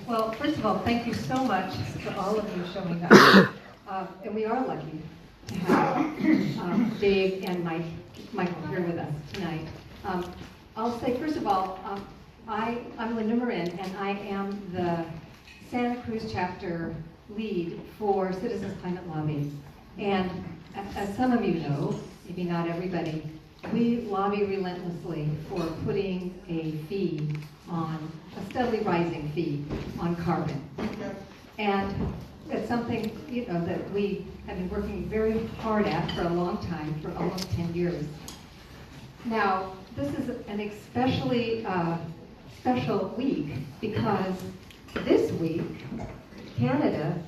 Well, first of all, thank you so much to all of you showing up. And we are lucky to have Dave and Michael here with us tonight. I'll say, first of all, I'm Linda Marin, and I am the Santa Cruz chapter lead for Citizens Climate Lobby. And as some of you know, maybe not everybody, we lobby relentlessly for putting a fee on, a steadily rising fee on carbon. And it's something, that we have been working very hard at for a long time, for almost 10 years. Now, this is an especially special week because this week, Canada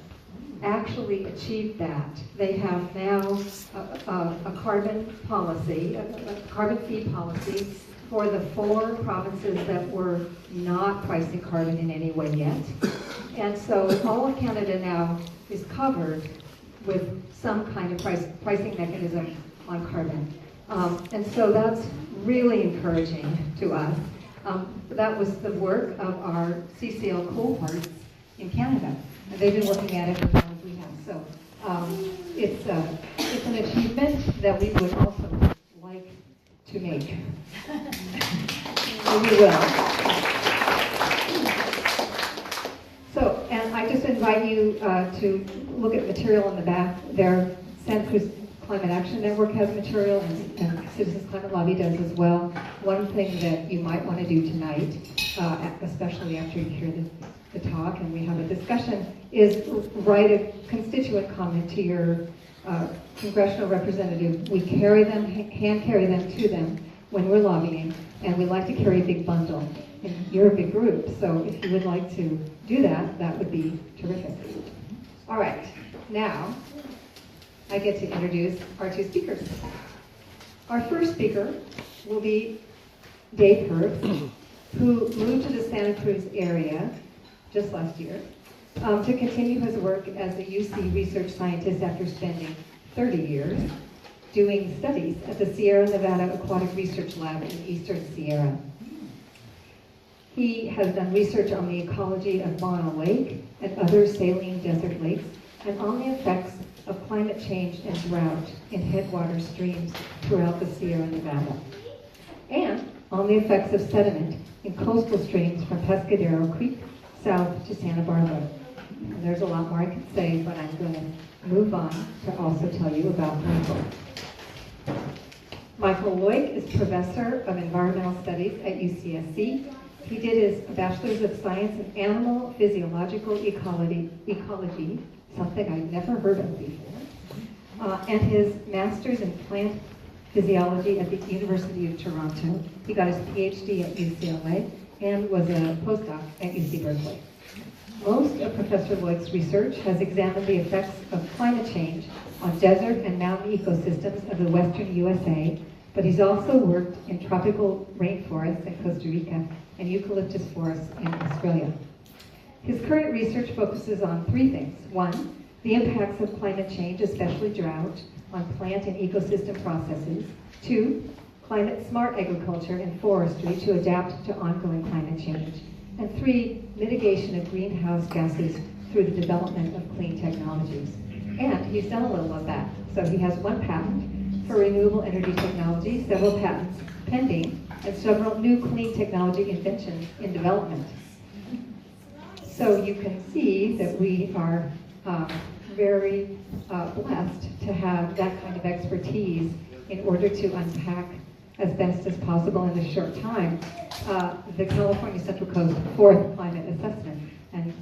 actually achieved that. They have now a carbon policy, a carbon fee policy for the 4 provinces that were not pricing carbon in any way yet. And so all of Canada now is covered with some kind of pricing mechanism on carbon. And so that's really encouraging to us. That was the work of our CCL cohorts in Canada. And they've been working at it for as long as we have. So it's an achievement that we would also like to make. And we will. So, and I just invite you to look at material in the back there. Santa Cruz Climate Action Network has material, and Citizens Climate Lobby does as well. One thing that you might want to do tonight, especially after you hear the talk and we have a discussion, is write a constituent comment to your congressional representative. We carry them, hand carry them to them when we're lobbying, and we like to carry a big bundle. And you're a big group, so if you would like to do that, that would be terrific. All right, now I get to introduce our 2 speakers. Our first speaker will be Dave Herbst, who moved to the Santa Cruz area just last year to continue his work as a UC research scientist after spending 30 years doing studies at the Sierra Nevada Aquatic Research Lab in Eastern Sierra. He has done research on the ecology of Loik and other saline desert lakes, and on the effects of climate change and drought in headwater streams throughout the Sierra Nevada, and on the effects of sediment in coastal streams from Pescadero Creek south to Santa Barbara. And there's a lot more I could say, but I'm going to move on to also tell you about Michael. Michael Loik is Professor of Environmental Studies at UCSC. He did his Bachelor's of Science in Animal Physiological Ecology, something I'd never heard of before, and his Master's in Plant Physiology at the University of Toronto. He got his PhD at UCLA and was a postdoc at UC Berkeley. Most of Professor Loik's research has examined the effects of climate change on desert and mountain ecosystems of the western USA, but he's also worked in tropical rainforests in Costa Rica and eucalyptus forests in Australia. His current research focuses on 3 things. 1, the impacts of climate change, especially drought, on plant and ecosystem processes. 2, climate-smart agriculture and forestry to adapt to ongoing climate change. And 3, mitigation of greenhouse gases through the development of clean technologies. And he's done a little of that. So he has 1 patent for renewable energy technology, several patents pending, and several new clean technology inventions in development. So you can see that we are very blessed to have that kind of expertise in order to unpack as best as possible in a short time the California Central Coast 4th Climate Assessment. And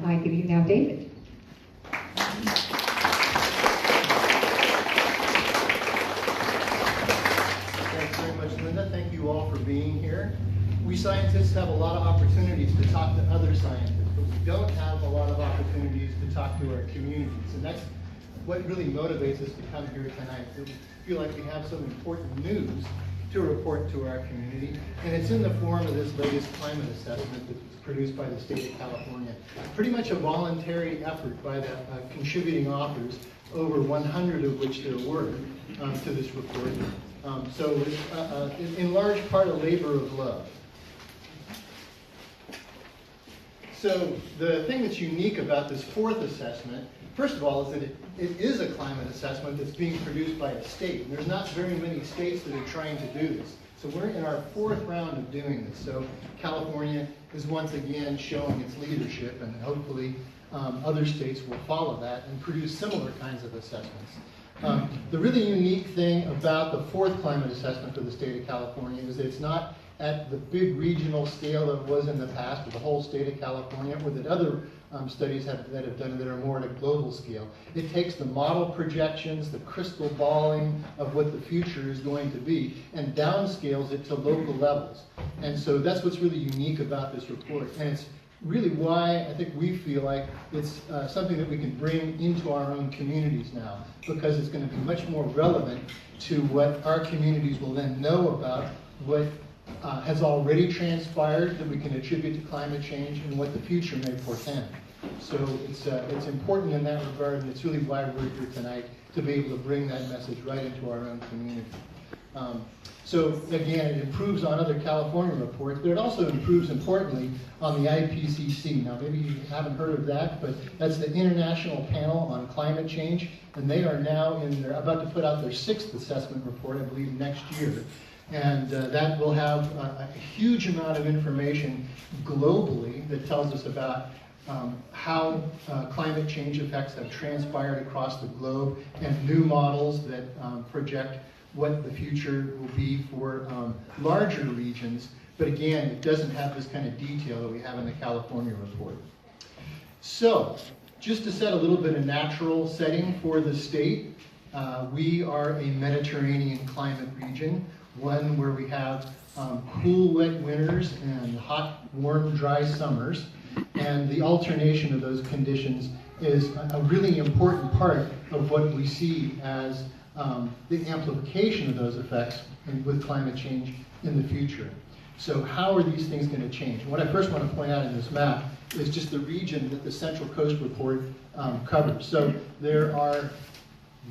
I give you now David. Thanks very much, Linda. Thank you all for being here. We scientists have a lot of opportunities to talk to other scientists, but we don't have a lot of opportunities to talk to our communities. And that's what really motivates us to come here tonight. We feel like we have some important news to report to our community, and it's in the form of this latest climate assessment that was produced by the state of California. Pretty much a voluntary effort by the contributing authors, over 100 of which there were, to this report. So it's in large part a labor of love. So the thing that's unique about this fourth assessment, first of all, is that it is a climate assessment that's being produced by a state. And there's not very many states that are trying to do this. So we're in our fourth round of doing this. So California is once again showing its leadership, and hopefully other states will follow that and produce similar kinds of assessments. The really unique thing about the fourth climate assessment for the state of California is that it's not at the big regional scale that it was in the past, with the whole state of California, or that other studies that have done it that are more at a global scale. It takes the model projections, the crystal balling of what the future is going to be, and downscales it to local levels. And so that's what's really unique about this report. And it's really why I think we feel like it's something that we can bring into our own communities now, because it's going to be much more relevant to what our communities will then know about what has already transpired that we can attribute to climate change and what the future may portend. So it's important in that regard, and it's really why we're here tonight, to be able to bring that message right into our own community. So again, it improves on other California reports, but it also improves, importantly, on the IPCC. Now, maybe you haven't heard of that, but that's the International Panel on Climate Change, and they are now about to put out their 6th assessment report, I believe, next year. And that will have a huge amount of information globally that tells us about how climate change effects have transpired across the globe, and new models that project what the future will be for larger regions. But again, it doesn't have this kind of detail that we have in the California report. So, just to set a little bit of natural setting for the state, we are a Mediterranean climate region, one where we have cool, wet winters and hot, warm, dry summers. And the alternation of those conditions is a really important part of what we see as the amplification of those effects with climate change in the future. So how are these things going to change? And what I first want to point out in this map is just the region that the Central Coast Report covers. So there are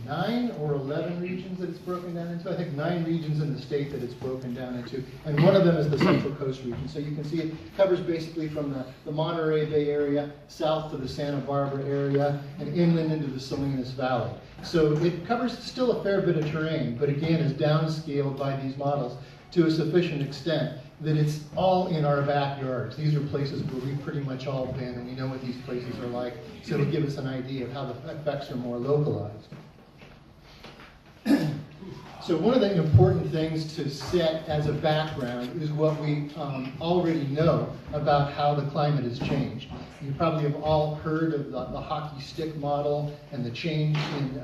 9 or 11 regions that it's broken down into. I think 9 regions in the state that it's broken down into. And one of them is the Central Coast region. So you can see it covers basically from the Monterey Bay area, south to the Santa Barbara area, and inland into the Salinas Valley. So it covers still a fair bit of terrain, but again is downscaled by these models to a sufficient extent that it's all in our backyards. These are places where we've pretty much all been, and we know what these places are like, so it'll give us an idea of how the effects are more localized. So one of the important things to set as a background is what we already know about how the climate has changed. You probably have all heard of the hockey stick model and the change in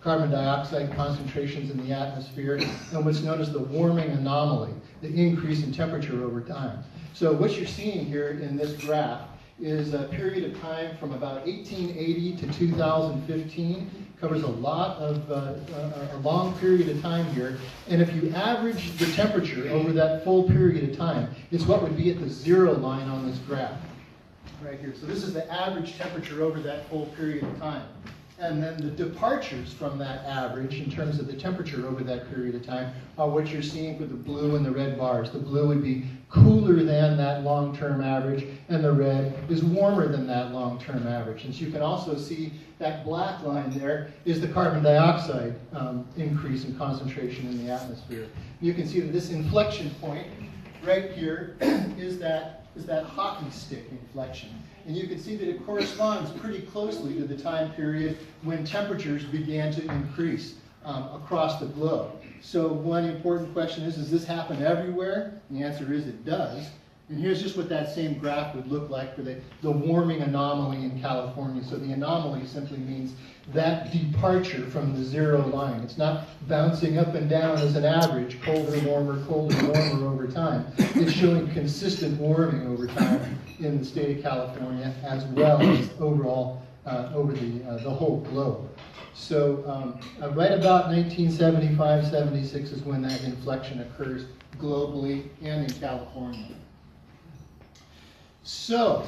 carbon dioxide concentrations in the atmosphere, and what's known as the warming anomaly, the increase in temperature over time. So what you're seeing here in this graph is a period of time from about 1880 to 2015. Covers a long period of time here. And if you average the temperature over that full period of time, it's what would be at the 0 line on this graph, right here. So this is the average temperature over that full period of time. And then the departures from that average in terms of the temperature over that period of time are what you're seeing with the blue and the red bars. The blue would be cooler than that long-term average, and the red is warmer than that long-term average. And so you can also see that black line there is the carbon dioxide increase in concentration in the atmosphere. You can see that this inflection point right here is that hockey stick inflection. And you can see that it corresponds pretty closely to the time period when temperatures began to increase across the globe. So one important question is, does this happen everywhere? And the answer is it does. And here's just what that same graph would look like for the warming anomaly in California. So the anomaly simply means that departure from the 0 line. It's not bouncing up and down as an average, colder, warmer over time. It's showing consistent warming over time in the state of California, as well as overall over the whole globe. So right about 1975-76 is when that inflection occurs globally and in California. So,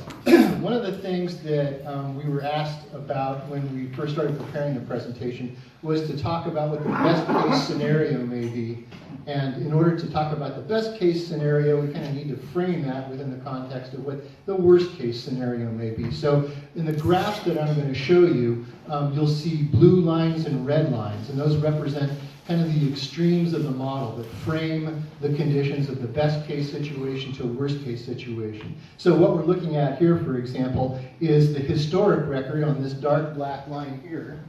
one of the things that we were asked about when we first started preparing the presentation was to talk about what the best case scenario may be. And in order to talk about the best case scenario, we kind of need to frame that within the context of what the worst case scenario may be. So in the graphs that I'm going to show you, you'll see blue lines and red lines, and those represent kind of the extremes of the model that frame the conditions of the best case situation to a worst case situation. So what we're looking at here, for example, is the historic record on this dark black line here.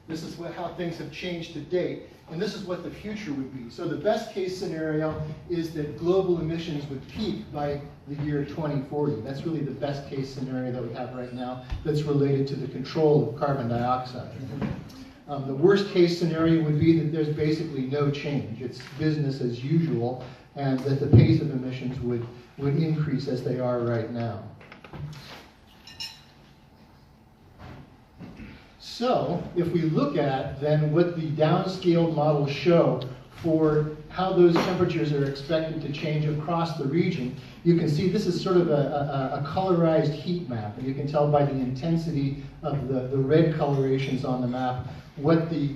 This is how things have changed to date, and this is what the future would be. So the best case scenario is that global emissions would peak by the year 2040. That's really the best case scenario that we have right now that's related to the control of carbon dioxide. The worst case scenario would be that there's basically no change. It's business as usual, and that the pace of emissions would increase as they are right now. So, if we look at then what the downscaled models show for how those temperatures are expected to change across the region, you can see this is sort of a colorized heat map, and you can tell by the intensity of the red colorations on the map what the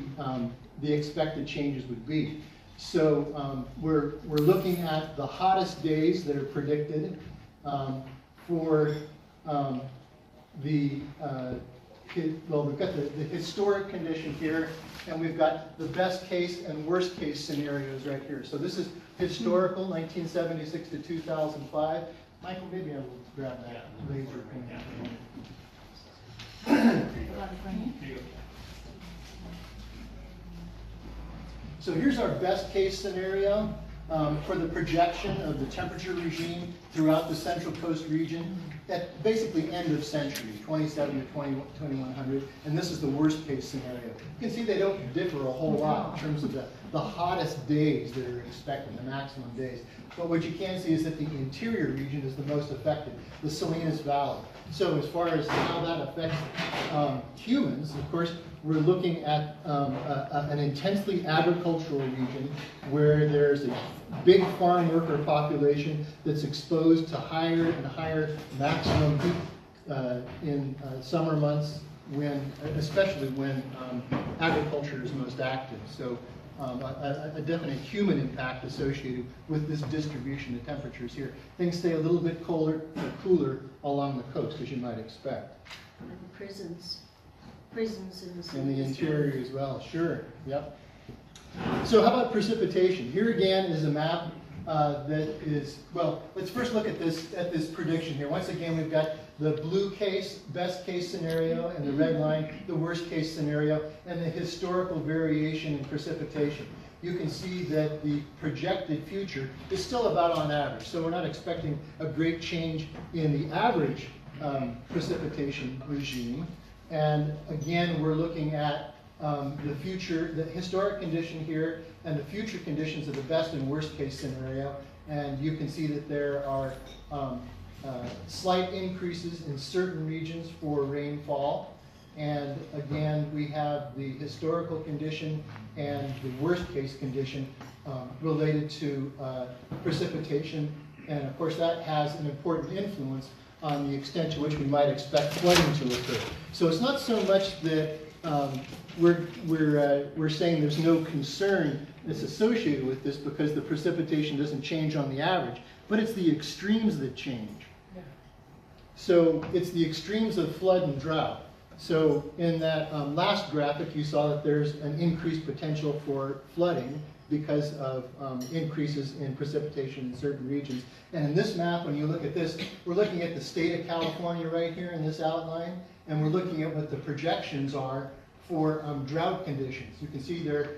expected changes would be. So we're looking at the hottest days that are predicted for well, we've got the historic condition here, and we've got the best case and worst case scenarios right here. So this is historical, 1976 to 2005. Michael, maybe I will grab that laser pen. So here's our best case scenario for the projection of the temperature regime throughout the Central Coast region at basically end of century, 27 to 2100, and this is the worst case scenario. You can see they don't differ a whole lot in terms of the hottest days that are expected, the maximum days. But what you can see is that the interior region is the most affected, the Salinas Valley. So as far as how that affects humans, of course, we're looking at an intensely agricultural region where there's a big farm worker population that's exposed to higher and higher maximum heat in summer months, especially when agriculture is most active. So a definite human impact associated with this distribution of temperatures here. Things stay a little bit cooler along the coast, as you might expect. And the prisons in the In the interior as well, sure, yep. So how about precipitation? Here again is a map that is, well, let's first look at this prediction here. Once again, we've got the blue case, best case scenario, and the red line, the worst case scenario, and the historical variation in precipitation. You can see that the projected future is still about on average. So we're not expecting a great change in the average precipitation regime. And again, we're looking at the future, the historic condition here, and the future conditions of the best and worst case scenario. And you can see that there are slight increases in certain regions for rainfall. And again, we have the historical condition and the worst case condition related to precipitation. And of course, that has an important influence on the extent to which we might expect flooding to occur. So it's not so much that we're saying there's no concern that's associated with this because the precipitation doesn't change on the average, but it's the extremes that change. So it's the extremes of flood and drought. So in that last graphic, you saw that there's an increased potential for flooding because of increases in precipitation in certain regions. And in this map, when you look at this, we're looking at the state of California right here in this outline, and we're looking at what the projections are for drought conditions. You can see they're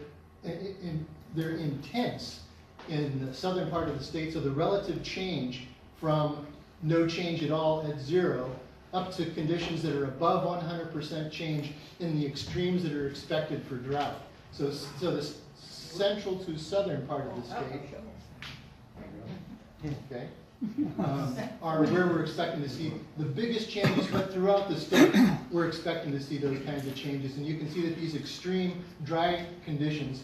intense in the southern part of the state, so the relative change from no change at all at zero up to conditions that are above 100% change in the extremes that are expected for drought. So this central to southern part of the state, okay, are where we're expecting to see the biggest changes, but throughout the state, we're expecting to see those kinds of changes. And you can see that these extreme dry conditions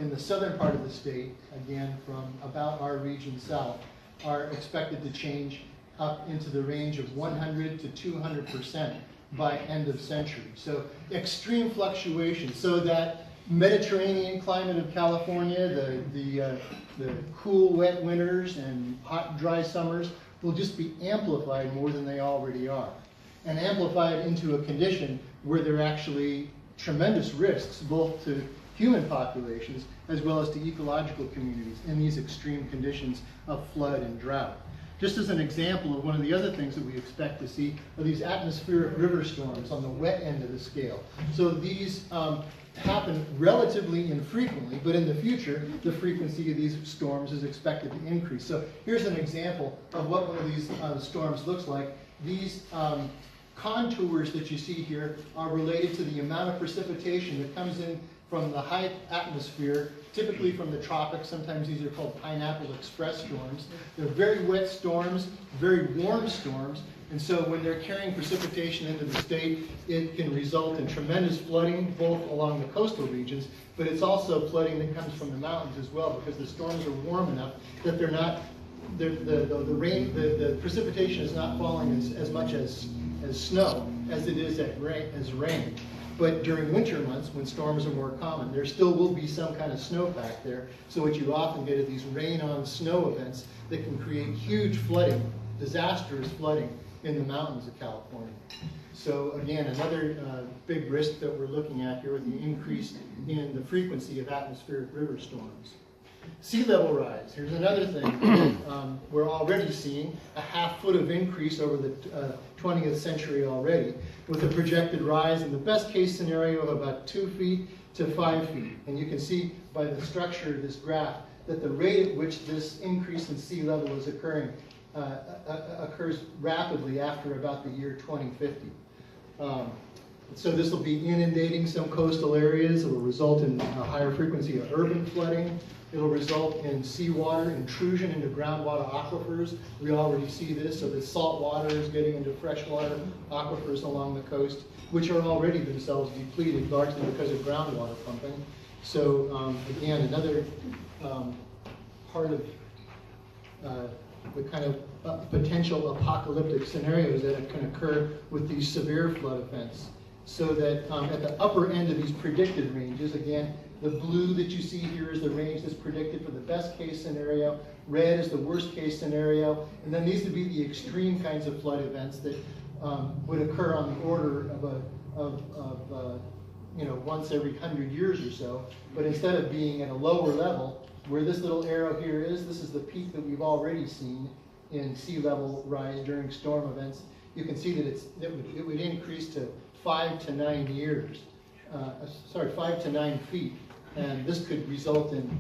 in the southern part of the state, again, from about our region south, are expected to change up into the range of 100 to 200% by end of century. So extreme fluctuations. So that Mediterranean climate of California, the cool, wet winters and hot, dry summers will just be amplified more than they already are. And amplified into a condition where there are actually tremendous risks, both to human populations as well as to ecological communities in these extreme conditions of flood and drought. Just as an example of one of the other things that we expect to see are these atmospheric river storms on the wet end of the scale. So these happen relatively infrequently, but in the future, the frequency of these storms is expected to increase. So here's an example of what one of these storms looks like. These contours that you see here are related to the amount of precipitation that comes in from the high atmosphere, typically from the tropics. Sometimes these are called pineapple express storms. They're very wet storms, very warm storms, and so when they're carrying precipitation into the state, it can result in tremendous flooding, both along the coastal regions, but it's also flooding that comes from the mountains as well, because the storms are warm enough that they're not, the precipitation is not falling as much as snow as it is as rain. But during winter months, when storms are more common, there still will be some kind of snowpack there. So what you often get are these rain-on-snow events that can create huge flooding, disastrous flooding in the mountains of California. So again, another big risk that we're looking at here with the increase in the frequency of atmospheric river storms. Sea level rise. Here's another thing. We're already seeing a ½ foot of increase over the 20th century already, with a projected rise in the best case scenario of about 2 feet to 5 feet. And you can see by the structure of this graph that the rate at which this increase in sea level is occurring occurs rapidly after about the year 2050. So this will be inundating some coastal areas. It will result in a higher frequency of urban flooding. It will result in seawater intrusion into groundwater aquifers. We already see this, so that salt water is getting into freshwater aquifers along the coast, which are already themselves depleted largely because of groundwater pumping. So again, another part of the kind of potential apocalyptic scenarios that can occur with these severe flood events. So that at the upper end of these predicted ranges, again, the blue that you see here is the range that's predicted for the best case scenario. Red is the worst case scenario. And then these would be the extreme kinds of flood events that would occur on the order of once every 100 years or so. But instead of being at a lower level, where this little arrow here is, this is the peak that we've already seen in sea level rise during storm events. You can see that it would increase to 5 to 9 years. 5 to 9 feet, and this could result in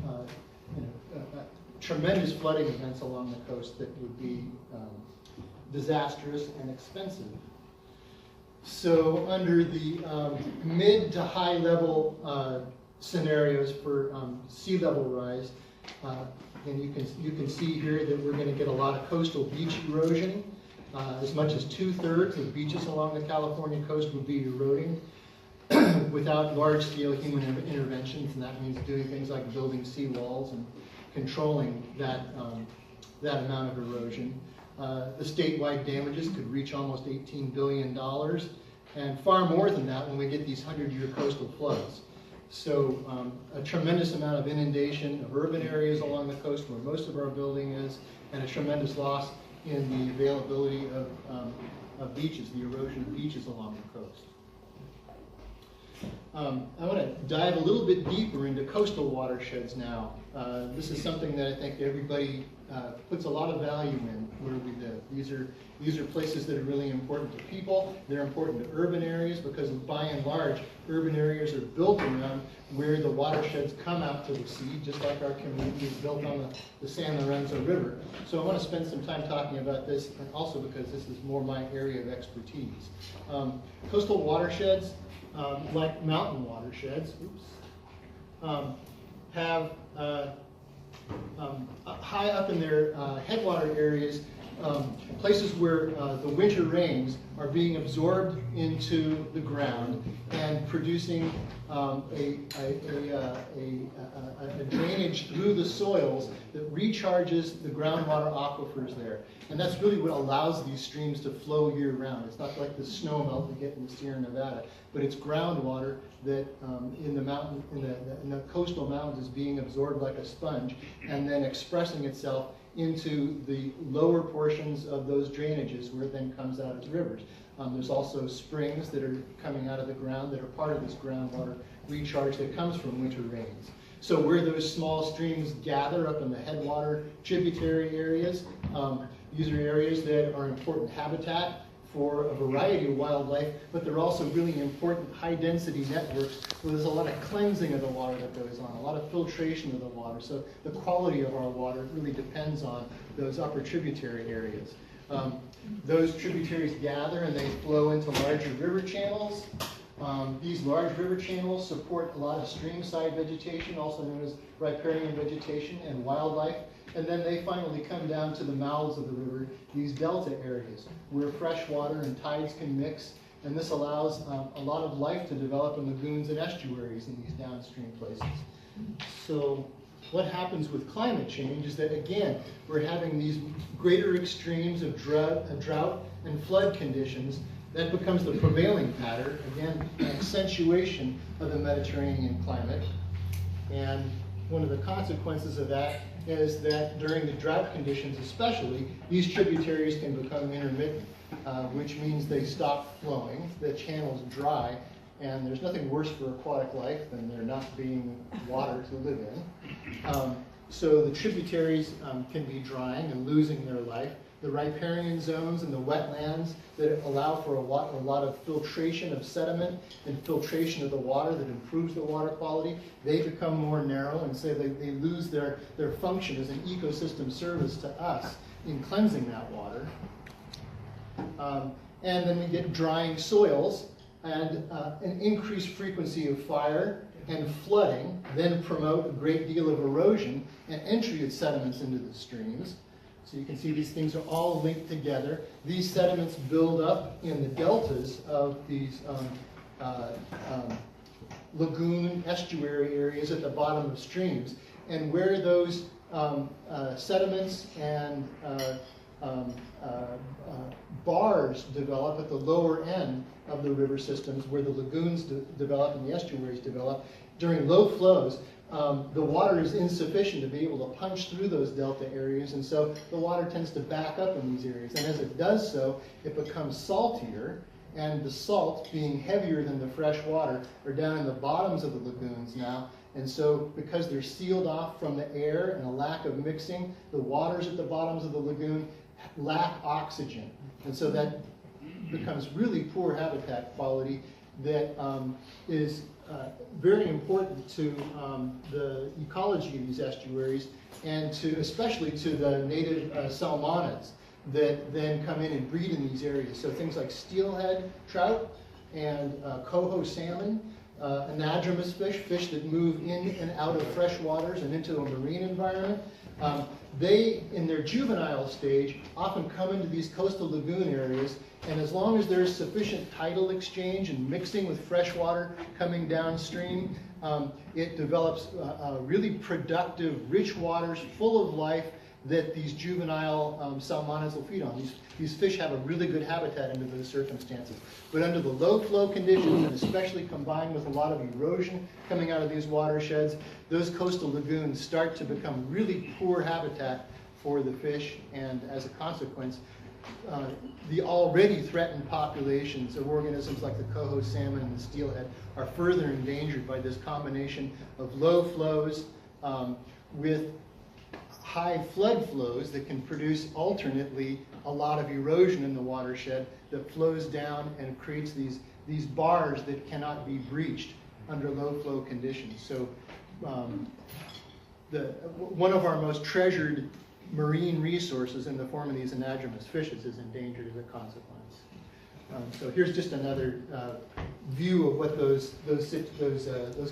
tremendous flooding events along the coast that would be disastrous and expensive. So under the mid to high level scenarios for sea level rise, and you can see here that we're going to get a lot of coastal beach erosion. As much as 2/3 of beaches along the California coast would be eroding without large-scale human interventions, and that means doing things like building seawalls and controlling that amount of erosion. The statewide damages could reach almost $18 billion, and far more than that when we get these 100-year coastal floods. So a tremendous amount of inundation of urban areas along the coast where most of our building is, and a tremendous loss in the availability of beaches, the erosion of beaches along the coast. I want to dive a little bit deeper into coastal watersheds now. This is something that I think everybody puts a lot of value in where we live. These are places that are really important to people. They're important to urban areas because by and large, urban areas are built around where the watersheds come out to the sea, just like our community is built on the San Lorenzo River. So I want to spend some time talking about this, and also because this is more my area of expertise. Coastal watersheds, like mountain watersheds, have high up in their headwater areas places where the winter rains are being absorbed into the ground and producing a drainage through the soils that recharges the groundwater aquifers there. And that's really what allows these streams to flow year-round. It's not like the snow melt we get in the Sierra Nevada, but it's groundwater that in the coastal mountains is being absorbed like a sponge and then expressing itself into the lower portions of those drainages where it then comes out as rivers. There's also springs that are coming out of the ground that are part of this groundwater recharge that comes from winter rains. So where those small streams gather up in the headwater tributary areas, these are areas that are important habitat for a variety of wildlife, but they're also really important high-density networks where there's a lot of cleansing of the water that goes on, a lot of filtration of the water. So the quality of our water really depends on those upper tributary areas. Those tributaries gather and they flow into larger river channels. These large river channels support a lot of streamside vegetation, also known as riparian vegetation, and wildlife. And then they finally come down to the mouths of the river, these delta areas, where fresh water and tides can mix. And this allows a lot of life to develop in lagoons and estuaries in these downstream places. So what happens with climate change is that, again, we're having these greater extremes of drought and flood conditions. That becomes the prevailing pattern, again, an accentuation of the Mediterranean climate. And one of the consequences of that is that during the drought conditions especially, these tributaries can become intermittent, which means they stop flowing, the channels dry, and there's nothing worse for aquatic life than there not being water to live in. So the tributaries can be drying and losing their life. The riparian zones and the wetlands that allow for a lot of filtration of sediment and filtration of the water that improves the water quality, they become more narrow, and so they lose their function as an ecosystem service to us in cleansing that water. And then we get drying soils, and an increased frequency of fire and flooding then promote a great deal of erosion and entry of sediments into the streams. So you can see these things are all linked together. These sediments build up in the deltas of these lagoon estuary areas at the bottom of streams. And where those sediments and bars develop at the lower end of the river systems, where the lagoons develop and the estuaries develop, during low flows, the water is insufficient to be able to punch through those delta areas, and so the water tends to back up in these areas. And as it does so, it becomes saltier, and the salt, being heavier than the fresh water, are down in the bottoms of the lagoons now. And so because they're sealed off from the air and a lack of mixing, the waters at the bottoms of the lagoon lack oxygen. And so that becomes really poor habitat quality that is very important to the ecology of these estuaries, and especially to the native salmonids that then come in and breed in these areas. So things like steelhead trout and coho salmon, anadromous fish that move in and out of fresh waters and into a marine environment. They, in their juvenile stage, often come into these coastal lagoon areas, and as long as there's sufficient tidal exchange and mixing with fresh water coming downstream, it develops really productive, rich waters full of life that these juvenile salmonids will feed on. These fish have a really good habitat under those circumstances. But under the low flow conditions, and especially combined with a lot of erosion coming out of these watersheds, those coastal lagoons start to become really poor habitat for the fish, and as a consequence, the already threatened populations of organisms like the coho salmon and the steelhead are further endangered by this combination of low flows with high flood flows that can produce alternately a lot of erosion in the watershed that flows down and creates these bars that cannot be breached under low flow conditions. So one of our most treasured marine resources in the form of these anadromous fishes is endangered as a consequence. So here's just another view of what those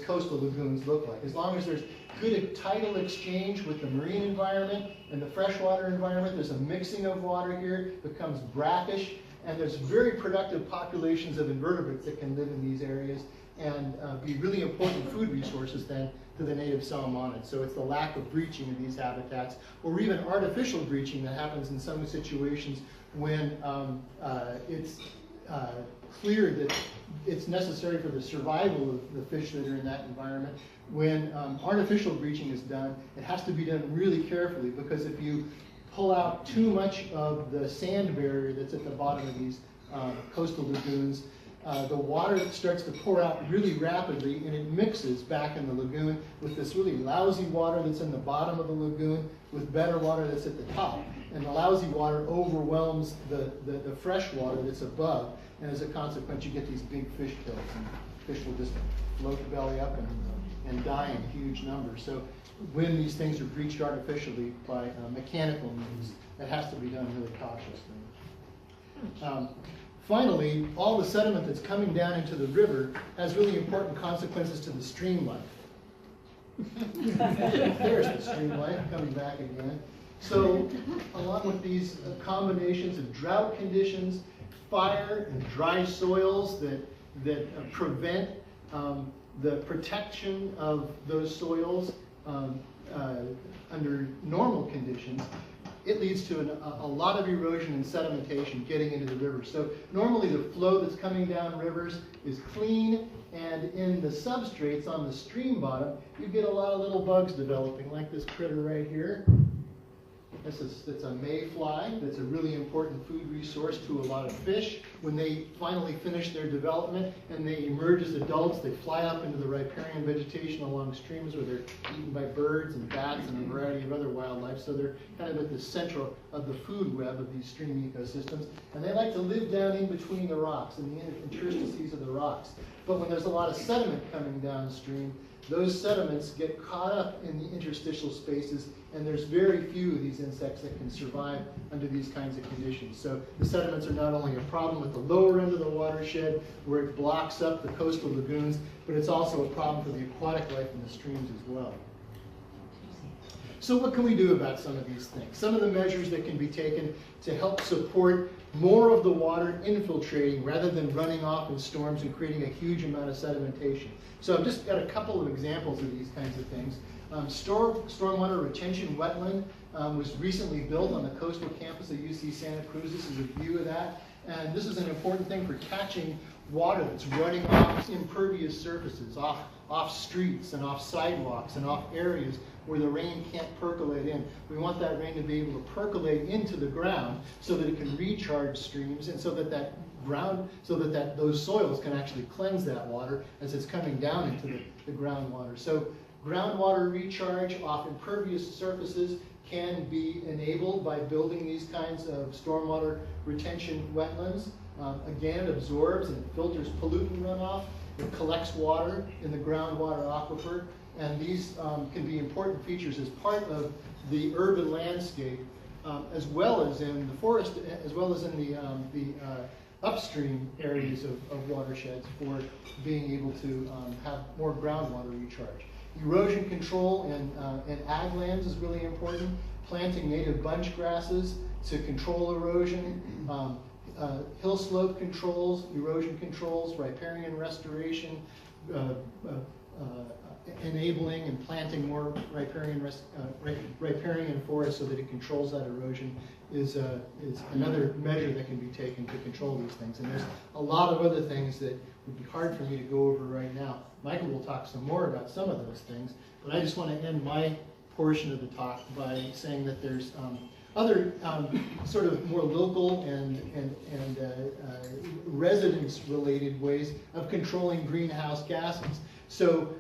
coastal lagoons look like. As long as there's good tidal exchange with the marine environment and the freshwater environment. There's a mixing of water here, becomes brackish, and there's very productive populations of invertebrates that can live in these areas and be really important food resources then to the native salmonids. So it's the lack of breaching of these habitats, or even artificial breaching that happens in some situations when it's clear that it's necessary for the survival of the fish that are in that environment. When artificial breaching is done, it has to be done really carefully, because if you pull out too much of the sand barrier that's at the bottom of these coastal lagoons, the water starts to pour out really rapidly, and it mixes back in the lagoon with this really lousy water that's in the bottom of the lagoon with better water that's at the top. And the lousy water overwhelms the fresh water that's above, and as a consequence you get these big fish kills, and fish will just float belly up and die in huge numbers. So when these things are breached artificially by mechanical means, it has to be done really cautiously. Finally, all the sediment that's coming down into the river has really important consequences to the stream life. There's the stream life coming back again. So along with these combinations of drought conditions, fire and dry soils that prevent the protection of those soils under normal conditions, it leads to a lot of erosion and sedimentation getting into the river. So normally the flow that's coming down rivers is clean, and in the substrates on the stream bottom, you get a lot of little bugs developing, like this critter right here. It's a mayfly that's a really important food resource to a lot of fish. When they finally finish their development and they emerge as adults, they fly up into the riparian vegetation along streams where they're eaten by birds and bats and a variety of other wildlife. So they're kind of at the center of the food web of these stream ecosystems. And they like to live down in between the rocks, in the interstices of the rocks. But when there's a lot of sediment coming downstream, those sediments get caught up in the interstitial spaces, and there's very few of these insects that can survive under these kinds of conditions. So the sediments are not only a problem at the lower end of the watershed, where it blocks up the coastal lagoons, but it's also a problem for the aquatic life in the streams as well. So what can we do about some of these things? Some of the measures that can be taken to help support more of the water infiltrating rather than running off in storms and creating a huge amount of sedimentation. So I've just got a couple of examples of these kinds of things. Stormwater retention wetland was recently built on the coastal campus of UC Santa Cruz. This is a view of that. And this is an important thing for catching water that's running off impervious surfaces, off streets and off sidewalks and off areas where the rain can't percolate in. We want that rain to be able to percolate into the ground so that it can recharge streams, and so that those soils can actually cleanse that water as it's coming down into the groundwater. So groundwater recharge off impervious surfaces can be enabled by building these kinds of stormwater retention wetlands. Again, it absorbs and filters pollutant runoff. It collects water in the groundwater aquifer, and these can be important features as part of the urban landscape, as well as in the forest, as well as in the upstream areas of watersheds, for being able to have more groundwater recharge. Erosion control in ag lands is really important. Planting native bunch grasses to control erosion. Hill slope controls, erosion controls, riparian restoration, enabling and planting more riparian forests so that it controls that erosion is another measure that can be taken to control these things. And there's a lot of other things that would be hard for me to go over right now. Michael will talk some more about some of those things, but I just want to end my portion of the talk by saying that there's other sort of more local and residence-related ways of controlling greenhouse gases. So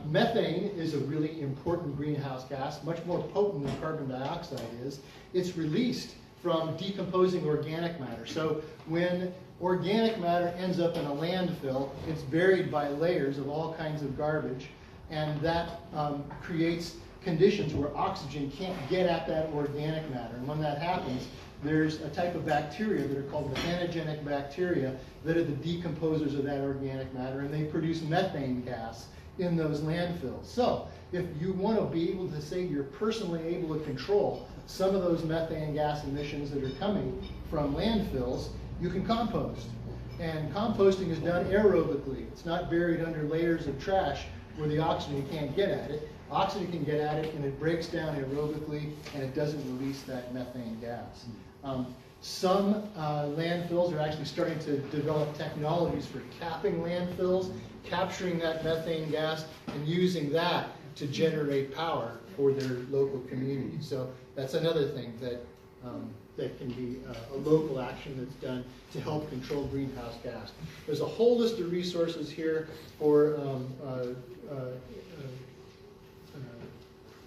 methane is a really important greenhouse gas, much more potent than carbon dioxide is. It's released from decomposing organic matter. So when organic matter ends up in a landfill, it's buried by layers of all kinds of garbage, and that creates conditions where oxygen can't get at that organic matter. And when that happens, there's a type of bacteria that are called the anagenic bacteria that are the decomposers of that organic matter, and they produce methane gas in those landfills. So if you want to be able to say you're personally able to control some of those methane gas emissions that are coming from landfills, you can compost. And composting is done aerobically. It's not buried under layers of trash where the oxygen can't get at it. Oxygen can get at it, and it breaks down aerobically, and it doesn't release that methane gas. Some landfills are actually starting to develop technologies for capping landfills, capturing that methane gas, and using that to generate power for their local community. So that's another thing that that can be a local action that's done to help control greenhouse gas. There's a whole list of resources here for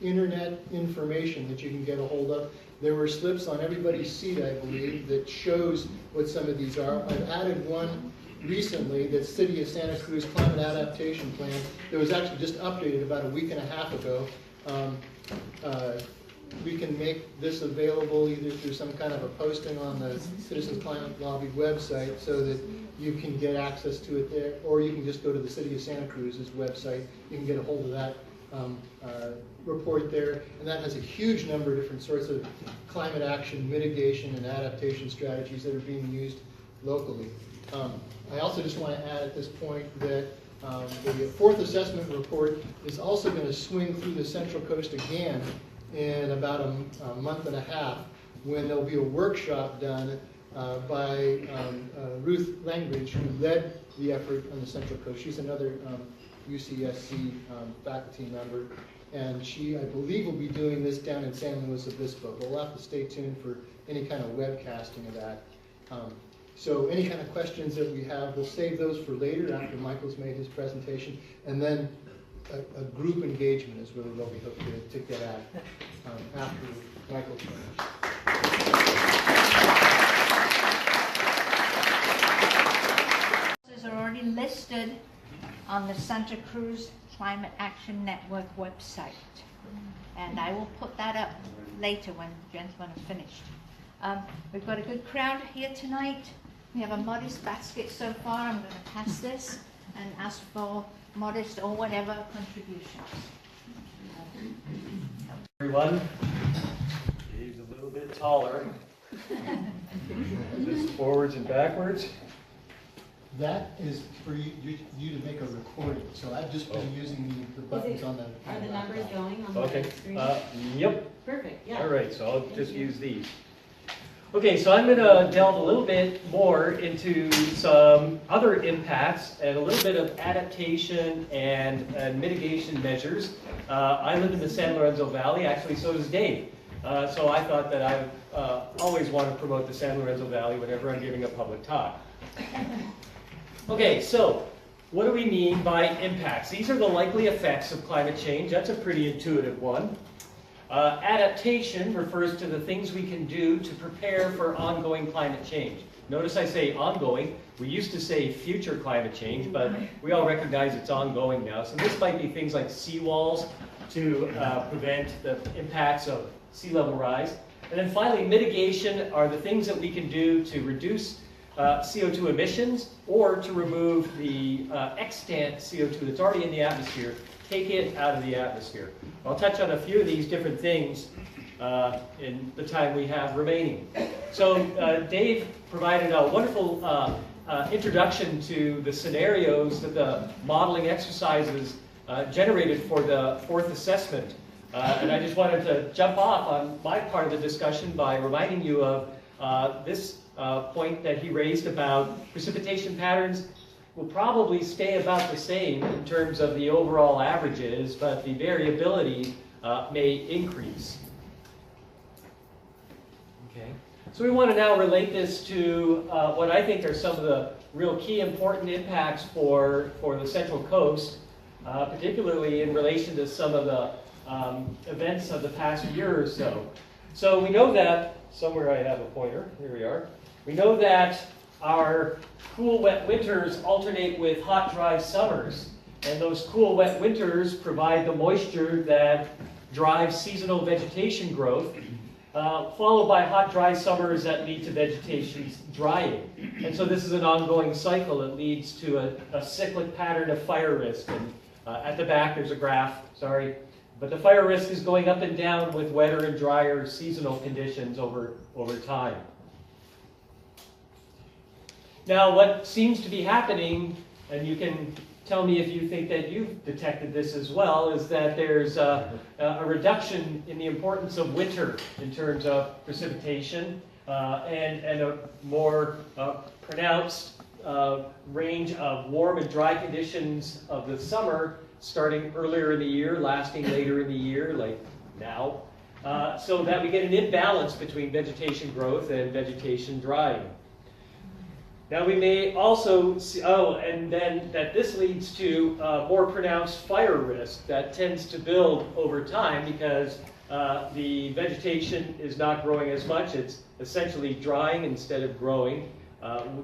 internet information that you can get a hold of. There were slips on everybody's seat, I believe, that shows what some of these are. I've added one recently, the City of Santa Cruz Climate Adaptation Plan, that was actually just updated about a week and a half ago. We can make this available either through some kind of a posting on the Citizens Climate Lobby website so that you can get access to it there, or you can just go to the City of Santa Cruz's website. You can get a hold of that report there, and that has a huge number of different sorts of climate action, mitigation, and adaptation strategies that are being used locally. I also just want to add at this point that the fourth assessment report is also going to swing through the Central Coast again in about a month and a half, when there'll be a workshop done by Ruth Langridge, who led the effort on the Central Coast. She's another UCSC faculty member, and she, I believe, will be doing this down in San Luis Obispo, but we'll have to stay tuned for any kind of webcasting of that. So any kind of questions that we have, we'll save those for later after Michael's made his presentation, and then a group engagement is really what we hope to get at after Michael's finished. Are already listed on the Santa Cruz Climate Action Network website, and I will put that up later when the gentlemen are finished. We've got a good crowd here tonight. We have a modest basket so far. I'm going to pass this and ask for modest or whatever contributions. Everyone, he's a little bit taller. Just forwards and backwards. That is for you to make a recording. So I've just been using the buttons on the. Are the numbers going on Okay. the screen? Yep. Perfect. Yeah. All right. So I'll just use these. Okay. So I'm going to delve a little bit more into some other impacts and a little bit of adaptation and mitigation measures. I live in the San Lorenzo Valley. Actually, so does Dave. So I thought that I always want to promote the San Lorenzo Valley whenever I'm giving a public talk. Okay, so what do we mean by impacts? These are the likely effects of climate change. That's a pretty intuitive one. Adaptation refers to the things we can do to prepare for ongoing climate change. Notice I say ongoing. We used to say future climate change, but we all recognize it's ongoing now. So this might be things like seawalls to prevent the impacts of sea level rise. And then finally, mitigation are the things that we can do to reduce CO2 emissions, or to remove the extant CO2 that's already in the atmosphere, take it out of the atmosphere. I'll touch on a few of these different things in the time we have remaining. So Dave provided a wonderful introduction to the scenarios that the modeling exercises generated for the fourth assessment. And I just wanted to jump off on my part of the discussion by reminding you of this point that he raised about precipitation patterns will probably stay about the same in terms of the overall averages, but the variability may increase. Okay, so we want to now relate this to what I think are some of the real key important impacts for the Central Coast, particularly in relation to some of the events of the past year or so. So we know that, somewhere I have a pointer, here we are. We know that our cool, wet winters alternate with hot, dry summers. And those cool, wet winters provide the moisture that drives seasonal vegetation growth, followed by hot, dry summers that lead to vegetation drying. And so this is an ongoing cycle that leads to a cyclic pattern of fire risk and At the back, there's a graph, sorry. But the fire risk is going up and down with wetter and drier seasonal conditions over time. Now, what seems to be happening, and you can tell me if you think that you've detected this as well, is that there's a reduction in the importance of winter in terms of precipitation and a more pronounced range of warm and dry conditions of the summer, starting earlier in the year, lasting later in the year, like now, so that we get an imbalance between vegetation growth and vegetation drying. Now we may also see, and then that this leads to more pronounced fire risk that tends to build over time because the vegetation is not growing as much. It's essentially drying instead of growing.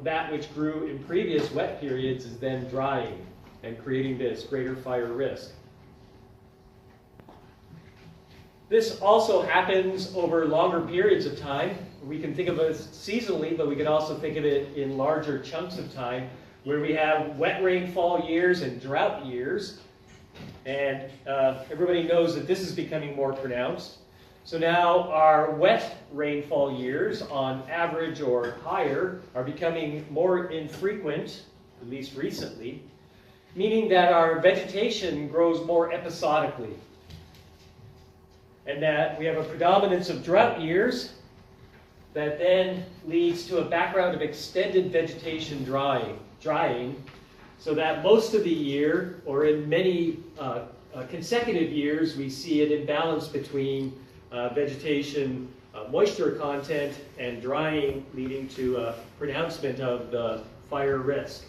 That which grew in previous wet periods is then drying and creating this greater fire risk. This also happens over longer periods of time. We can think of it seasonally, but we can also think of it in larger chunks of time where we have wet rainfall years and drought years. And everybody knows that this is becoming more pronounced. So now our wet rainfall years, on average or higher, are becoming more infrequent, at least recently, meaning that our vegetation grows more episodically. And that we have a predominance of drought years that then leads to a background of extended vegetation drying, so that most of the year, or in many consecutive years, we see an imbalance between vegetation moisture content and drying, leading to a pronouncement of the fire risk.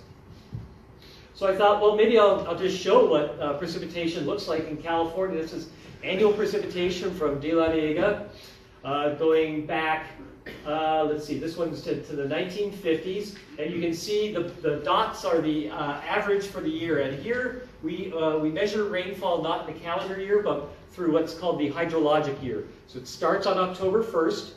So I thought, well, maybe I'll just show what precipitation looks like in California. This is annual precipitation from De La Vega, going back, let's see, this one's to the 1950s, and you can see the dots are the average for the year. And here we measure rainfall not in the calendar year, but through what's called the hydrologic year. So it starts on October 1st,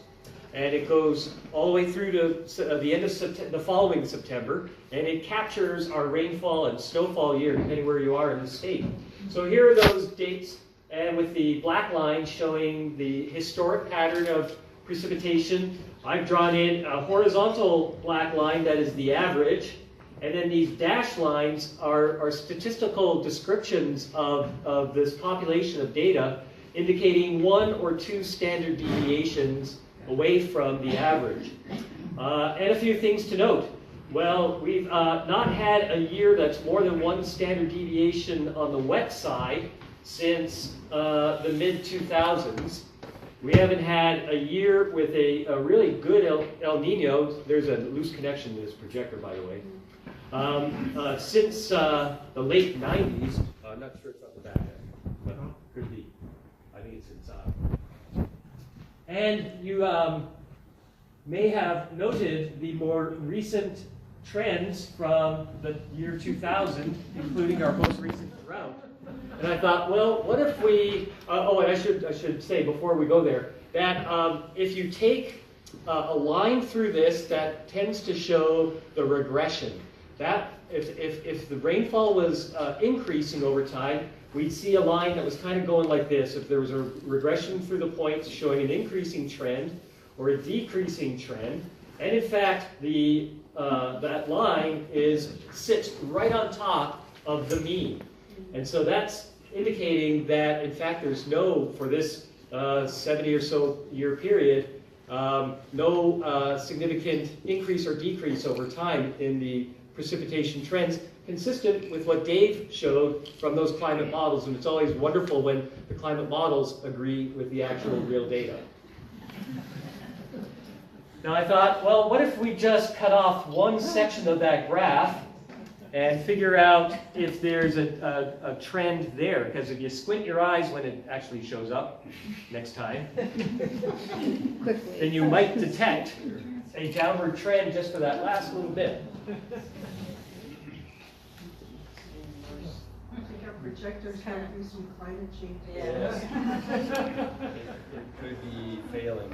and it goes all the way through to the end of the following September, and it captures our rainfall and snowfall year, depending where you are in the state. So here are those dates, and with the black line showing the historic pattern of precipitation, I've drawn in a horizontal black line that is the average, and then these dashed lines are statistical descriptions of this population of data, indicating 1 or 2 standard deviations away from the average. And a few things to note. Well, we've not had a year that's more than 1 standard deviation on the wet side since the mid-2000s. We haven't had a year with a really good El Nino. There's a loose connection to this projector, by the way. Since the late 90s. I'm not sure it's on the back there, but could be. I think it's inside. And you may have noted the more recent trends from the year 2000, including our most recent drought. And I thought, well, what if we, and I should say before we go there, that if you take a line through this that tends to show the regression, that if the rainfall was increasing over time, we'd see a line that was kind of going like this. If there was a regression through the points showing an increasing trend or a decreasing trend, and in fact, that line sits right on top of the mean. And so that's indicating that, in fact, there's for this 70 or so year period, no significant increase or decrease over time in the precipitation trends, consistent with what Dave showed from those climate models. And it's always wonderful when the climate models agree with the actual real data. Now I thought, well, what if we just cut off one section of that graph and figure out if there's a trend there? Because if you squint your eyes when it actually shows up next time, then you might detect a downward trend just for that last little bit. I think our projectors have to do some climate change. Yes. It could be failing.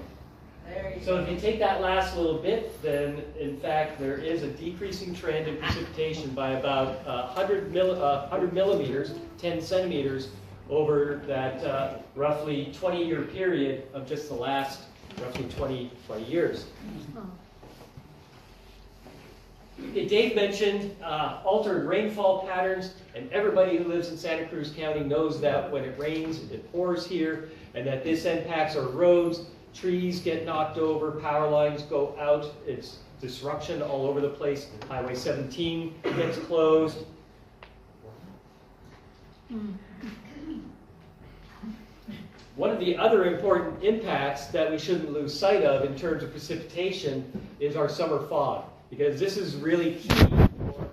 So if you take that last little bit, then in fact there is a decreasing trend in precipitation by about 100 millimeters, 10 centimeters, over that roughly 20-year period of just the last roughly 20 years. Okay, Dave mentioned altered rainfall patterns, and everybody who lives in Santa Cruz County knows that when it rains, it pours here, and that this impacts our roads. Trees get knocked over, power lines go out, it's disruption all over the place. Highway 17 gets closed. One of the other important impacts that we shouldn't lose sight of in terms of precipitation is our summer fog, because this is really key for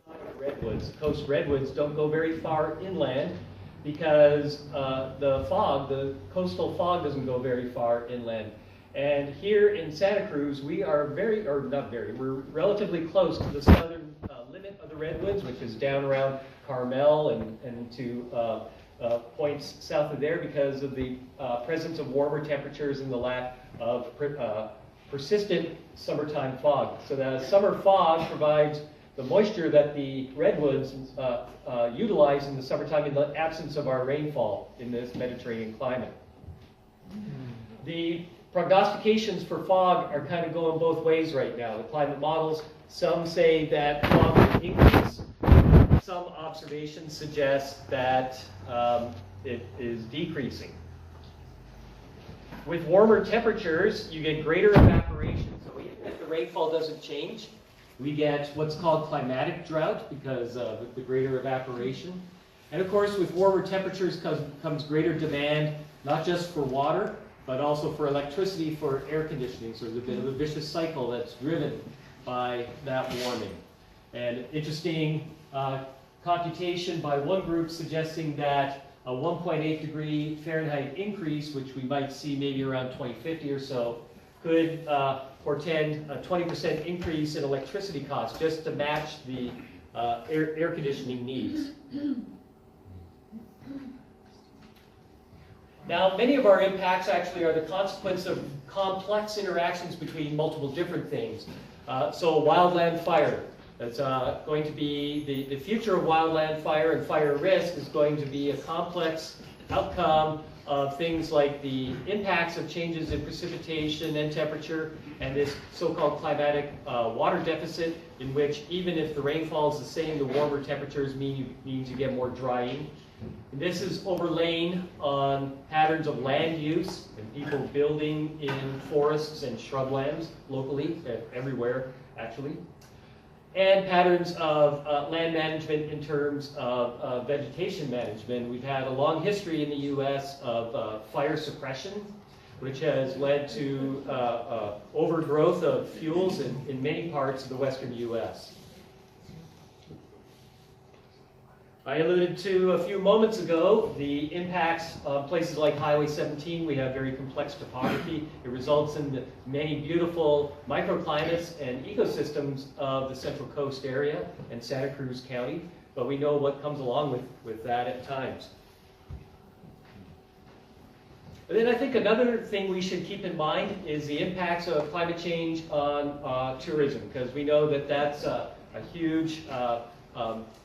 our redwoods. Coast redwoods don't go very far inland, because the coastal fog doesn't go very far inland. And here in Santa Cruz, we are we're relatively close to the southern limit of the redwoods, which is down around Carmel and to points south of there, because of the presence of warmer temperatures and the lack of persistent summertime fog. So the summer fog provides the moisture that the redwoods utilize in the summertime in the absence of our rainfall in this Mediterranean climate. The prognostications for fog are kind of going both ways right now. The climate models, some say that fog will increase. Some observations suggest that it is decreasing. With warmer temperatures, you get greater evaporation. So even if the rainfall doesn't change, we get what's called climatic drought because of the greater evaporation. And of course, with warmer temperatures comes greater demand, not just for water, but also for electricity for air conditioning. So there's a bit of a vicious cycle that's driven by that warming. And interesting computation by one group suggesting that a 1.8 degree Fahrenheit increase, which we might see maybe around 2050 or so, could portend a 20% increase in electricity costs just to match the air conditioning needs. Now, many of our impacts actually are the consequence of complex interactions between multiple different things. So wildland fire, that's going to be, the future of wildland fire and fire risk is going to be a complex outcome of things like the impacts of changes in precipitation and temperature, and this so-called climatic water deficit, in which even if the rainfall is the same, the warmer temperatures means you get more drying. And this is overlain on patterns of land use and people building in forests and shrublands locally, everywhere actually. And patterns of land management in terms of vegetation management. We've had a long history in the U.S. of fire suppression, which has led to overgrowth of fuels in many parts of the western U.S. I alluded to a few moments ago the impacts of places like Highway 17. We have very complex topography. It results in the many beautiful microclimates and ecosystems of the Central Coast area and Santa Cruz County, but we know what comes along with that at times. And then I think another thing we should keep in mind is the impacts of climate change on tourism, because we know that that's a huge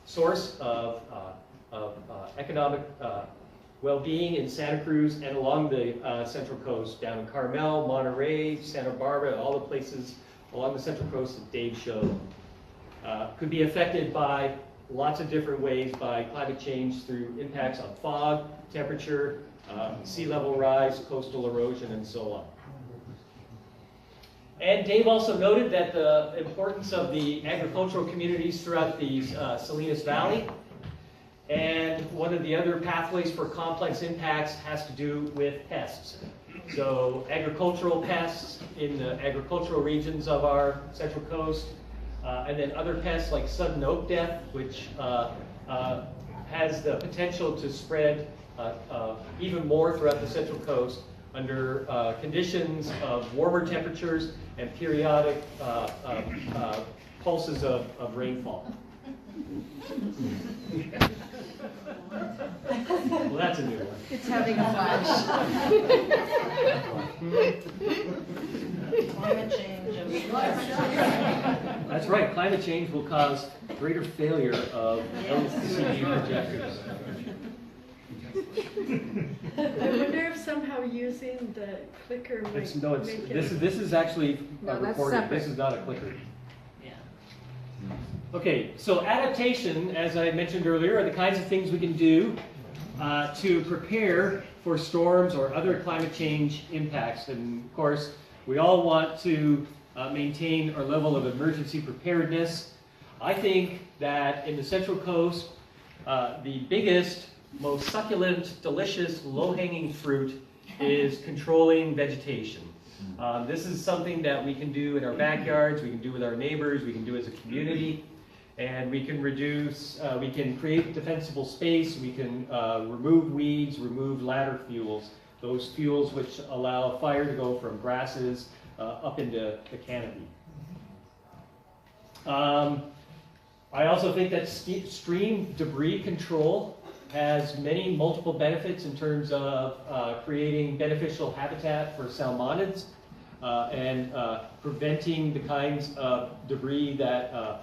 source of economic well-being in Santa Cruz and along the Central Coast, down in Carmel, Monterey, Santa Barbara, all the places along the Central Coast that Dave showed. Could be affected by lots of different ways by climate change through impacts on fog, temperature, sea level rise, coastal erosion, and so on. And Dave also noted that the importance of the agricultural communities throughout the Salinas Valley. And one of the other pathways for complex impacts has to do with pests. So agricultural pests in the agricultural regions of our Central Coast, and then other pests like sudden oak death, which has the potential to spread even more throughout the Central Coast under conditions of warmer temperatures and periodic pulses of rainfall. Well, that's a new one. It's having a flash. Climate change. That's right, climate change will cause greater failure of LCD projectors. I wonder if somehow using the clicker might It's, no, it's, make this is actually No, a that's recording. separate. This is not a clicker. Yeah. Okay, so adaptation, as I mentioned earlier, are the kinds of things we can do to prepare for storms or other climate change impacts. And of course, we all want to maintain our level of emergency preparedness. I think that in the Central Coast, the biggest, most succulent, delicious, low-hanging fruit is controlling vegetation. This is something that we can do in our backyards, we can do with our neighbors, we can do as a community, and we can reduce, we can create defensible space, we can remove weeds, remove ladder fuels, those fuels which allow fire to go from grasses up into the canopy. I also think that stream debris control has many multiple benefits in terms of creating beneficial habitat for salmonids and preventing the kinds of debris that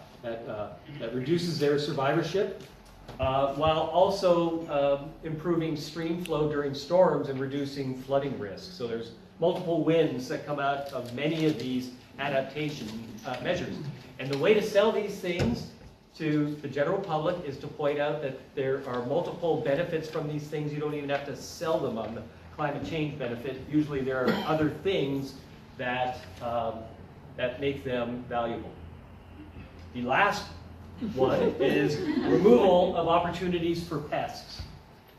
reduces their survivorship, while also improving stream flow during storms and reducing flooding risk. So there's multiple wins that come out of many of these adaptation measures. And the way to sell these things to the general public is to point out that there are multiple benefits from these things. You don't even have to sell them on the climate change benefit. Usually there are other things that, that make them valuable. The last one is removal of opportunities for pests.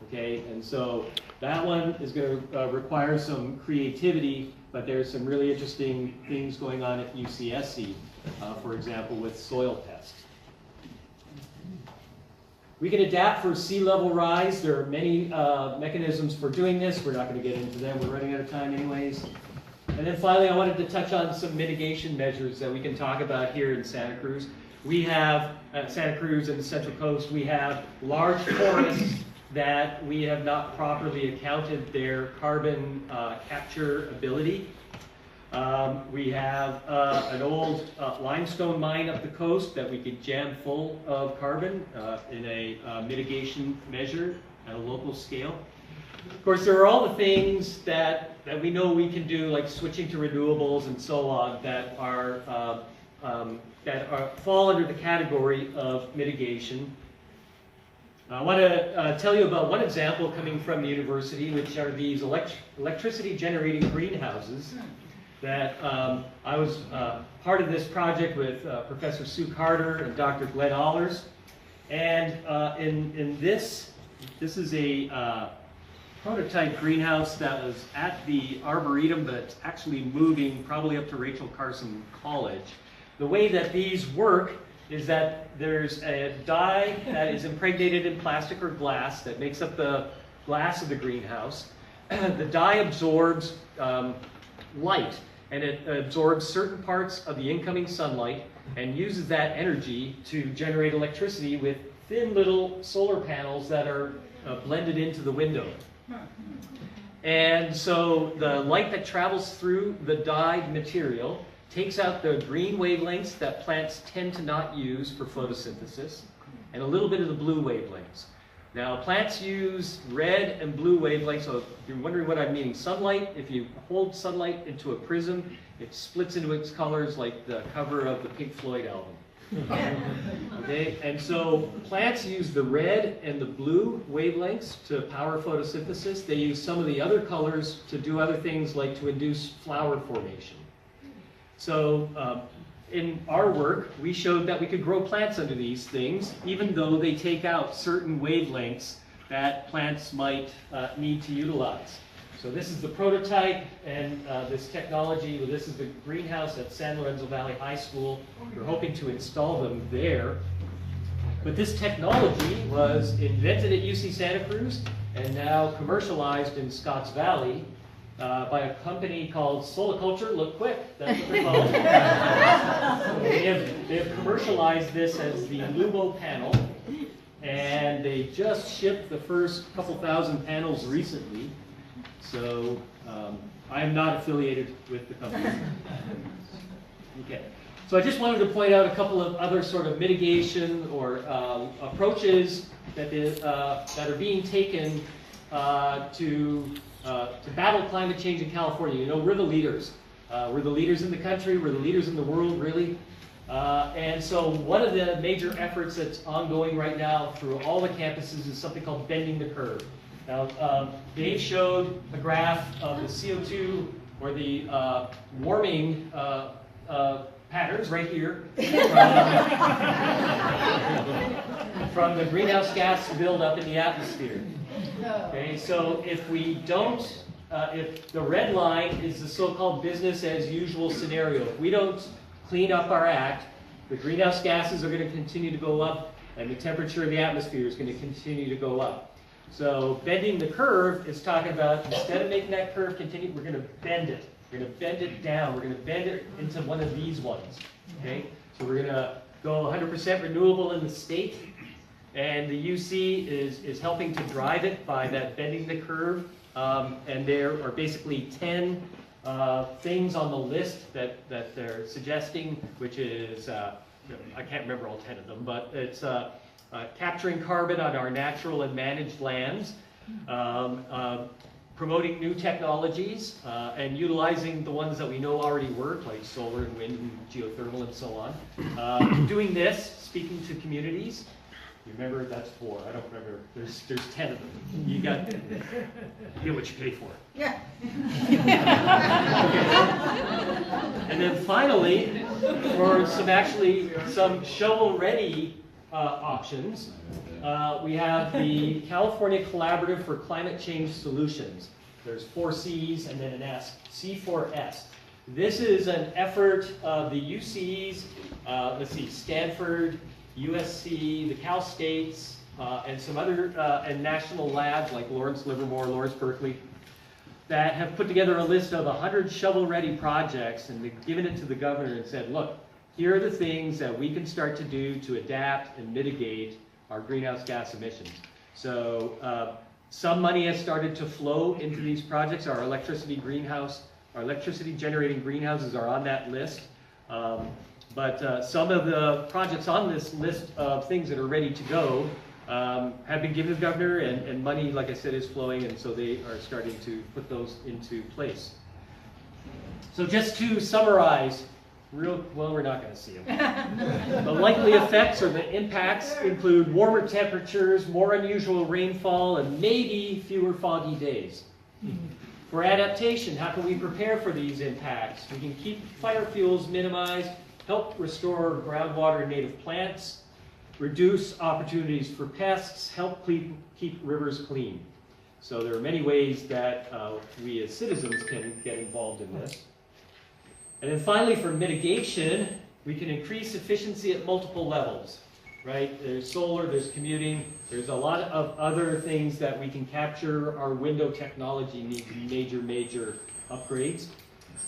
Okay, and so that one is going to require some creativity, but there's some really interesting things going on at UCSC, for example, with soil pests. We can adapt for sea level rise. There are many mechanisms for doing this. We're not going to get into them. We're running out of time anyways. And then finally, I wanted to touch on some mitigation measures that we can talk about here in Santa Cruz. We have, at Santa Cruz and the Central Coast, we have large forests that we have not properly accounted their carbon capture ability. We have an old limestone mine up the coast that we could jam full of carbon in a mitigation measure at a local scale. Of course, there are all the things that we know we can do, like switching to renewables and so on, that fall under the category of mitigation. I want to tell you about one example coming from the university, which are these electricity generating greenhouses that I was part of this project with Professor Sue Carter and Dr. Glenn Allers. And in this is a prototype greenhouse that was at the Arboretum, but it's actually moving probably up to Rachel Carson College. The way that these work is that there's a dye that is impregnated in plastic or glass that makes up the glass of the greenhouse. The dye absorbs light, and it absorbs certain parts of the incoming sunlight and uses that energy to generate electricity with thin little solar panels that are blended into the window. And so the light that travels through the dyed material takes out the green wavelengths that plants tend to not use for photosynthesis, and a little bit of the blue wavelengths. Now, plants use red and blue wavelengths, so if you're wondering what I'm meaning, sunlight, if you hold sunlight into a prism, it splits into its colors like the cover of the Pink Floyd album. Okay, and so plants use the red and the blue wavelengths to power photosynthesis. They use some of the other colors to do other things, like to induce flower formation. So in our work, we showed that we could grow plants under these things, even though they take out certain wavelengths that plants might need to utilize. So this is the prototype, and this technology, this is the greenhouse at San Lorenzo Valley High School. We're hoping to install them there. But this technology was invented at UC Santa Cruz and now commercialized in Scotts Valley by a company called Soliculture. Look quick, that's what they're called. They have commercialized this as the Lumo panel, and they just shipped the first couple thousand panels recently. So I am not affiliated with the company. Okay. So I just wanted to point out a couple of other sort of mitigation or approaches that are being taken to battle climate change in California. You know, we're the leaders. We're the leaders in the country. We're the leaders in the world, really. And so one of the major efforts that's ongoing right now through all the campuses is something called bending the curve. Now, Dave showed a graph of the CO2 or the warming patterns right here from the greenhouse gas buildup in the atmosphere. Okay, so if we don't, if the red line is the so-called business as usual scenario, if we don't clean up our act, the greenhouse gases are going to continue to go up and the temperature of the atmosphere is going to continue to go up. So bending the curve is talking about, instead of making that curve continue, we're going to bend it. We're going to bend it down. We're going to bend it into one of these ones. Okay? So we're going to go 100% renewable in the state. And the UC is helping to drive it by that bending the curve. And there are basically 10 things on the list that they're suggesting, which is, I can't remember all 10 of them, but it's capturing carbon on our natural and managed lands, promoting new technologies, and utilizing the ones that we know already work, like solar and wind and geothermal and so on. Doing this, speaking to communities. You remember, that's 4. I don't remember. There's 10 of them. You get what you pay for. Yeah. And then finally, for some shovel-ready options, we have the California Collaborative for Climate Change Solutions. There's 4 C's and then an S. C4S. This is an effort of the UCs, let's see, Stanford, USC, the Cal States, and some other and national labs like Lawrence Livermore, Lawrence Berkeley, that have put together a list of 100 shovel-ready projects, and they've given it to the governor and said, look, here are the things that we can start to do to adapt and mitigate our greenhouse gas emissions. So some money has started to flow into these projects. Our electricity generating greenhouses are on that list. But some of the projects on this list of things that are ready to go have been given to the governor, and money, like I said, is flowing, and so they are starting to put those into place. So just to summarize, well, we're not going to see them. The likely effects or the impacts include warmer temperatures, more unusual rainfall, and maybe fewer foggy days. For adaptation, how can we prepare for these impacts? We can keep fire fuels minimized, help restore groundwater and native plants, reduce opportunities for pests, help keep rivers clean. So there are many ways that we as citizens can get involved in this. And then finally, for mitigation, we can increase efficiency at multiple levels, right? There's solar, there's commuting, there's a lot of other things that we can capture. Our window technology needs major upgrades.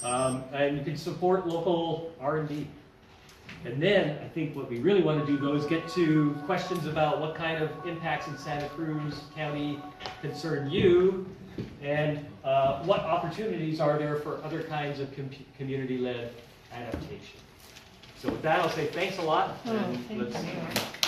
And you can support local R&D. And then I think what we really want to do, though, is get to questions about what kind of impacts in Santa Cruz County concern you, and what opportunities are there for other kinds of community-led adaptation. So with that, I'll say thanks a lot. And Thank you.